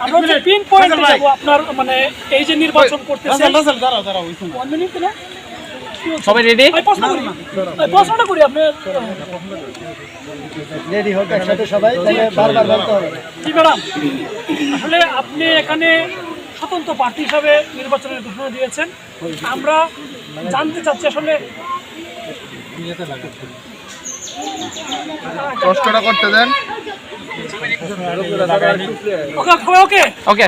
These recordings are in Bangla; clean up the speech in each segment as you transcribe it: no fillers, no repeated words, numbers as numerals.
আমরা পিন পয়েন্টে যাব আপনার মানে এই যে নির্বাচন করতেছেন সবাই রেডি? প্রশ্নটা করি আপনি রেডি হোক একসাথে সবাই, তাহলে বারবার বলতে হবে। জি ম্যাডাম, আসলে আপনি এখানে স্বতন্ত্র প্রার্থী হিসাবে নির্বাচনের ঘোষণা দিয়েছেন। আমরা জানতে চাচ্ছি আসলে কষ্টটা করতে দেন। ওকে ওকে ওকে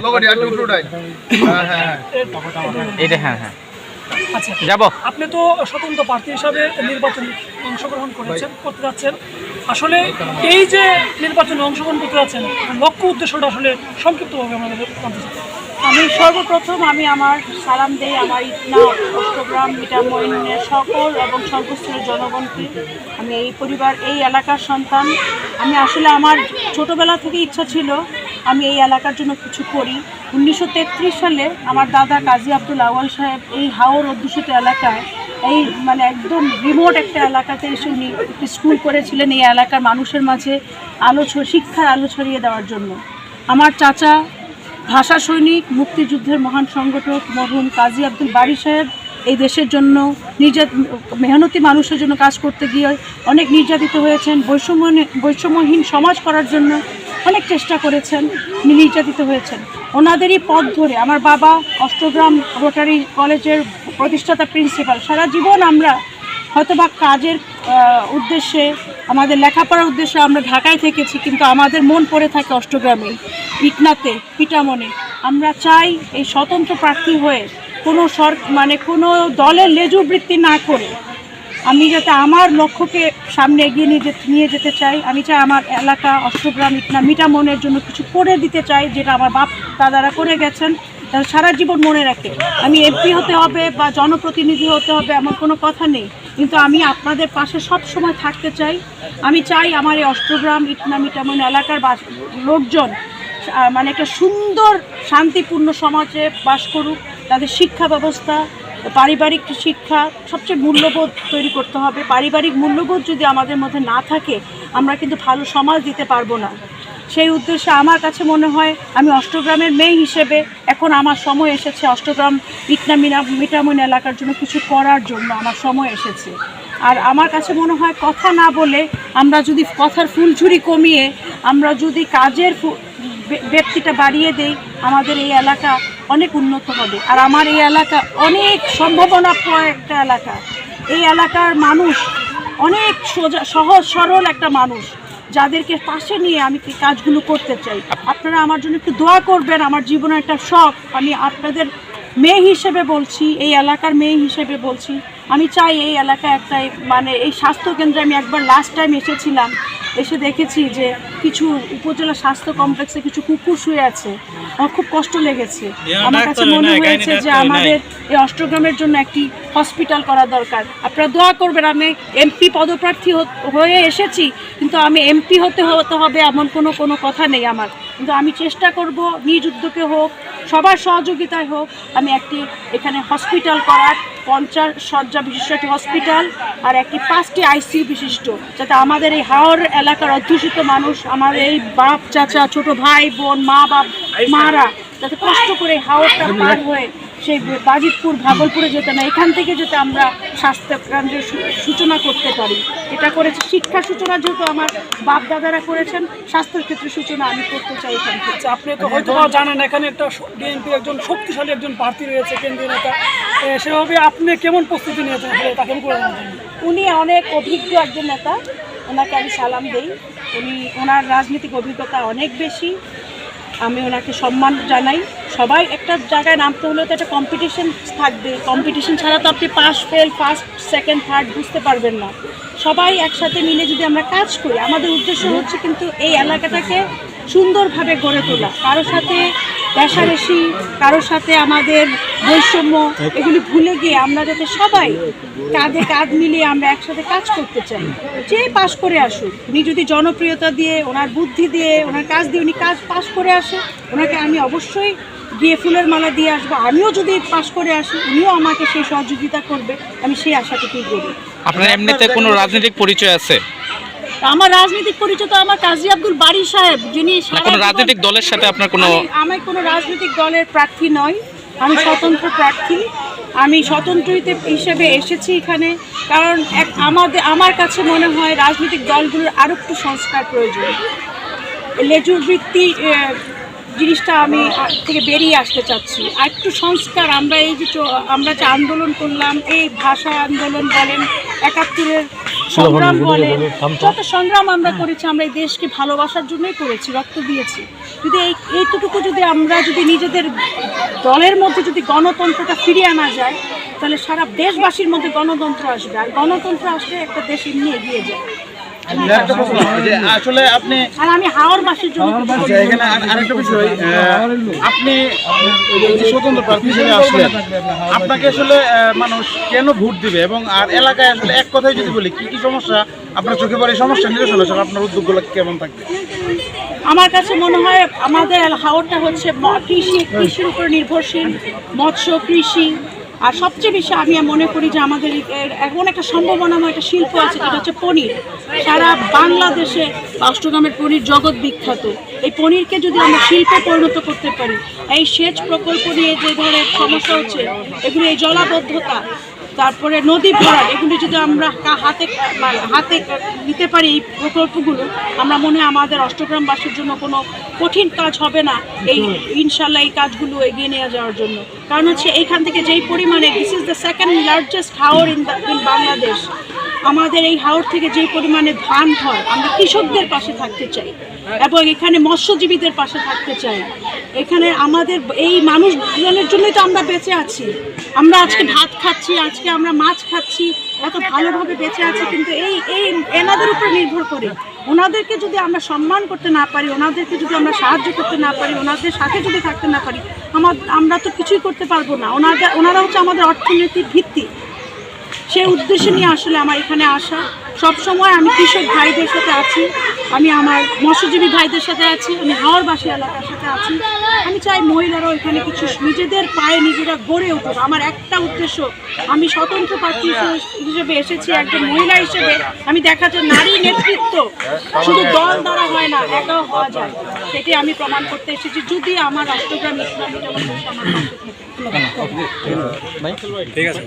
এটা হ্যাঁ হ্যাঁ আচ্ছা যাব। আপনি তো স্বতন্ত্র প্রার্থী হিসাবে নির্বাচনে অংশগ্রহণ করতে যাচ্ছেন। আসলে এই যে নির্বাচনে অংশগ্রহণ করতে যাচ্ছেন, লক্ষ্য উদ্দেশ্যটা আসলে সংক্ষিপ্তভাবে আমাদের জানতে চাই। আমি সর্বপ্রথম আমার সালাম দেই আমার ইটনা অষ্টগ্রাম মিঠামইনের সকল এবং সর্বস্তরের জনগণকে। আমি এই পরিবার, এই এলাকার সন্তান। আমি আসলে আমার ছোটোবেলা থেকে ইচ্ছা ছিল আমি এই এলাকার জন্য কিছু করি। 1933 সালে আমার দাদা কাজী আব্দুল আউয়াল সাহেব এই হাওর অধ্যুষিত এলাকায়, এই মানে একদম রিমোট একটা এলাকাতে এসে উনি একটি স্কুল করেছিলেন এই এলাকার মানুষের মাঝে শিক্ষার আলো ছড়িয়ে দেওয়ার জন্য। আমার চাচা ভাষা সৈনিক, মুক্তিযুদ্ধের মহান সংগঠক মরহুম কাজী আব্দুল বারী সাহেব এই দেশের জন্য মেহনতি মানুষের জন্য কাজ করতে গিয়ে অনেক নির্যাতিত হয়েছেন। বৈষম্যহীন সমাজ করার জন্য অনেক চেষ্টা করেছেন, নির্যাতিত হয়েছেন। ওনাদেরই পথ ধরে আমার বাবা অষ্টগ্রাম রোটারি কলেজের প্রতিষ্ঠাতা প্রিন্সিপাল। সারা জীবন আমরা হয়তোবা কাজের উদ্দেশ্যে, আমাদের লেখাপড়ার উদ্দেশ্যে আমরা ঢাকায় থেকেছি, কিন্তু আমাদের মন পড়ে থাকে অষ্টগ্রামে, ইটনাতে, পিটামনে। আমরা চাই এই স্বতন্ত্র প্রার্থী হয়ে কোনো কোনো দলের লেজুবৃত্তি না করে আমি যাতে আমার লক্ষ্যকে সামনে এগিয়ে নিয়ে যেতে চাই। আমি চাই আমার এলাকা অষ্টগ্রাম ইটনা মিঠামনের জন্য কিছু করে দিতে চাই, যেটা আমার বাপ দাদারা করে গেছেন, তারা সারা জীবন মনে রাখে। আমি এমপি হতে হবে বা জনপ্রতিনিধি হতে হবে এমন কোনো কথা নেই, কিন্তু আমি আপনাদের পাশে সব সময় থাকতে চাই। আমি চাই আমার এই অষ্টগ্রাম ইটনা মিঠামন এলাকার লোকজন মানে একটা সুন্দর শান্তিপূর্ণ সমাজে বাস করুক। তাদের শিক্ষা ব্যবস্থা, পারিবারিক শিক্ষা, সবচেয়ে মূল্যবোধ তৈরি করতে হবে। পারিবারিক মূল্যবোধ যদি আমাদের মধ্যে না থাকে, আমরা কিন্তু ভালো সমাজ দিতে পারবো না। সেই উদ্দেশ্যে আমার কাছে মনে হয় আমি অষ্টগ্রামের মেয়ে হিসেবে এখন আমার সময় এসেছে অষ্টগ্রাম ইটনা মিঠামইন এলাকার জন্য কিছু করার জন্য আমার সময় এসেছে। আর আমার কাছে মনে হয় কথা না বলে, আমরা যদি কথার ফুলঝুরি কমিয়ে আমরা যদি কাজের ব্যক্তিটা বাড়িয়ে দেই, আমাদের এই এলাকা অনেক উন্নত হবে। আর আমার এই এলাকা অনেক সম্ভাবনাময় একটা এলাকা। এই এলাকার মানুষ অনেক সহজ সরল একটা মানুষ, যাদেরকে পাশে নিয়ে আমি কাজগুলো করতে চাই। আপনারা আমার জন্য একটু দোয়া করবেন। আমার জীবনের একটা শখ, আমি আপনাদের মেয়ে হিসেবে বলছি, এই এলাকার মেয়ে হিসেবে বলছি, আমি চাই এই এলাকায় একটা মানে এই স্বাস্থ্যকেন্দ্রে আমি একবার লাস্ট টাইম এসেছিলাম, এসে দেখেছি যে কিছু উপজেলা স্বাস্থ্য কমপ্লেক্সে কিছু কুকুর শুয়ে আছে। আমার খুব কষ্ট লেগেছে। আমার কাছে মনে হয়েছে যে আমাদের এই অষ্টগ্রামের জন্য একটি হসপিটাল করা দরকার। আপনারা দোয়া করবেন। আমি এমপি পদপ্রার্থী হয়ে এসেছি, কিন্তু আমি এমপি হতে হবে এমন কোনো কথা নেই আমার, কিন্তু আমি চেষ্টা করব নিজ উদ্যোগে হোক, সবার সহযোগিতায় হোক, আমি একটি এখানে হসপিটাল করার 50 শয্যা বিশিষ্ট একটি হসপিটাল আর একটি 5টি আইসিইউ বিশিষ্ট, যাতে আমাদের এই হাওর এলাকার অধ্যুষিত মানুষ, আমাদের এই বাপ চাচা ছোট ভাই বোন মারা যাতে কষ্ট করে হাওরটা পার হয়ে সেই বাজিতপুর ভাগলপুরে যেতে না, এখান থেকে যেতে আমরা স্বাস্থ্য কেন্দ্রের সূচনা করতে পারি। এটা করেছে শিক্ষা সূচনা, যেহেতু আমার বাপ দাদারা করেছেন, স্বাস্থ্যের ক্ষেত্রে সূচনা আমি করতে চাই এখান থেকে। আপনি তো হয়তো জানেন এখানে একটা বিএনপি একজন শক্তিশালী একজন প্রার্থী রয়েছে, কেন্দ্রীয় নেতা। সেভাবে আপনি কেমন প্রস্তুতি নিয়েছেন তাকে করে? উনি অনেক অভিজ্ঞ একজন নেতা, ওনাকে আমি সালাম দেই। ওনার রাজনৈতিক অভিজ্ঞতা অনেক বেশি, আমি ওনাকে সম্মান জানাই। সবাই একটা জায়গায় নামতে হলে তো একটা কম্পিটিশন থাকবে, কম্পিটিশন ছাড়া তো আপনি pass fail first second third বুঝতে পারবেন না। সবাই একসাথে মিলে যদি আমরা কাজ করি, আমাদের উদ্দেশ্য হচ্ছে কিন্তু এই এলাকাটাকে সুন্দরভাবে গড়ে তোলা। কারোর সাথে রেষারেষি, কারোর সাথে আমাদের বৈষম্য, এগুলি ভুলে গিয়ে আমরা যাতে সবাই কাঁধে কাঁধ মিলিয়ে আমরা একসাথে কাজ করতে চাই। যে পাশ করে আসুক, উনি যদি জনপ্রিয়তা দিয়ে, ওনার বুদ্ধি দিয়ে, ওনার কাজ দিয়ে উনি পাশ করে আসে, ওনাকে আমি অবশ্যই গিয়ে ফুলের মালা দিয়ে আসবো। আমিও যদি পাশ করে আসি, উনিও আমাকে সেই সহযোগিতা করবে, আমি সেই আশাটুকুই করি। আপনার এমনিতে কোনো রাজনৈতিক পরিচয় আছে? আমার রাজনৈতিক পরিচয় তো আমার কাজী আব্দুল বারী সাহেব, যিনি না কোনো রাজনৈতিক দলের সাথে আপনার কোনো আমি কোনো রাজনৈতিক দলের প্রার্থী নই, আমি স্বতন্ত্র প্রার্থী। আমি স্বতন্ত্র হিসেবে এসেছি এখানে, কারণ আমার কাছে মনে হয় রাজনৈতিক দলগুলোর আরও একটু সংস্কার প্রয়োজন। লেজুর বৃত্তি জিনিসটা আমি থেকে বেরিয়ে আসতে চাচ্ছি, আর একটু সংস্কার। আমরা এই যে আমরা যে আন্দোলন করলাম, এই ভাষা আন্দোলন বলেন, ৭১-এর সংগ্রাম বলেন, যত সংগ্রাম আমরা করেছি, আমরা এই দেশকে ভালোবাসার জন্যই করেছি, রক্ত দিয়েছি। যদি এইটুকু যদি আমরা যদি নিজেদের দলের মধ্যে যদি গণতন্ত্রটা ফিরিয়ে আনা যায়, তাহলে সারা দেশবাসীর মধ্যে গণতন্ত্র আসবে, আর গণতন্ত্র আসলে একটা দেশ এমনি এগিয়ে যায়। আসলে আপনি আর আমি হাওড়বাসীর জন্য এখানে আরেকটা বিষয়, আপনি যে স্বতন্ত্র প্রার্থী হিসেবে আসলেন, আপনাকে আসলে মানুষ কেন ভোট দিবে, এবং আর এলাকায় আসলে এক কথায় যদি বলি কি কি সমস্যা আপনার চোখে পড়ে, সমস্যা নিরসন আসলে আপনার উদ্যোগগুলো কেমন থাকবে? আমার কাছে মনে হয় আমাদের হাওড়টা হচ্ছে কৃষির উপর নির্ভরশীল, মৎস্য কৃষি। আর সবচেয়ে বেশি আমি মনে করি যে আমাদের এমন একটা সম্ভাবনাময় একটা শিল্প আছে, যেটা হচ্ছে পনির। সারা বাংলাদেশে অষ্টগ্রামের পনির জগৎ বিখ্যাত। এই পনিরকে যদি আমরা শিল্পে পরিণত করতে পারি, এই সেচ প্রকল্প নিয়ে যে ধরনের সমস্যা হচ্ছে, এগুলি এই জলাবদ্ধতা, তারপরে নদী ভরাট, এগুলি যদি আমরা হাতে নিতে পারি এই প্রকল্পগুলো, আমরা মনে হয় আমাদের অষ্টগ্রামবাসীর জন্য কোনো কঠিন কাজ হবে না এই ইনশাল্লাহ এই কাজগুলো এগিয়ে নিয়ে যাওয়ার জন্য। কারণ হচ্ছে এইখান থেকে যেই পরিমাণে, this is the second largest Haor in Bangladesh, আমাদের এই হাওর থেকে যেই পরিমাণে ধান হয়, আমরা কৃষকদের পাশে থাকতে চাই এবং এখানে মৎস্যজীবীদের পাশে থাকতে চাই। এখানে আমাদের এই মানুষজনের জন্যই তো আমরা বেঁচে আছি। আমরা আজকে ভাত খাচ্ছি, আজকে আমরা মাছ খাচ্ছি, এত ভালোভাবে বেঁচে আছি, কিন্তু এনাদের উপর নির্ভর করে। ওনাদেরকে যদি আমরা সম্মান করতে না পারি, ওনাদেরকে যদি আমরা সাহায্য করতে না পারি, ওনাদের সাথে যদি থাকতে না পারি, আমরা তো কিছুই করতে পারবো না। ওনারা হচ্ছে আমাদের অর্থনীতির ভিত্তি। সেই উদ্দেশ্য নিয়ে আসলে আমার এখানে আসা। সবসময় আমি কৃষক ভাইদের সাথে আছি, আমি আমার মৎস্যজীবী ভাইদের সাথে আছি, আমি হাওড়বাসী এলাকার সাথে আছি। আমি চাই মহিলারাও এখানে কিছু নিজেদের পায়ে নিজেরা গড়ে উঠুক। আমার একটা উদ্দেশ্য, আমি স্বতন্ত্র প্রার্থী হিসেবে এসেছি, একজন মহিলা হিসেবে আমি দেখা যায় নারী নেতৃত্ব শুধু দল দ্বারা হয় না, একাও হওয়া যায়। সেটি আমি প্রমাণ করতে এসেছি, যদি আমার অষ্টগ্রাম ইসলামী আমার পাশে থাকে। ঠিক আছে।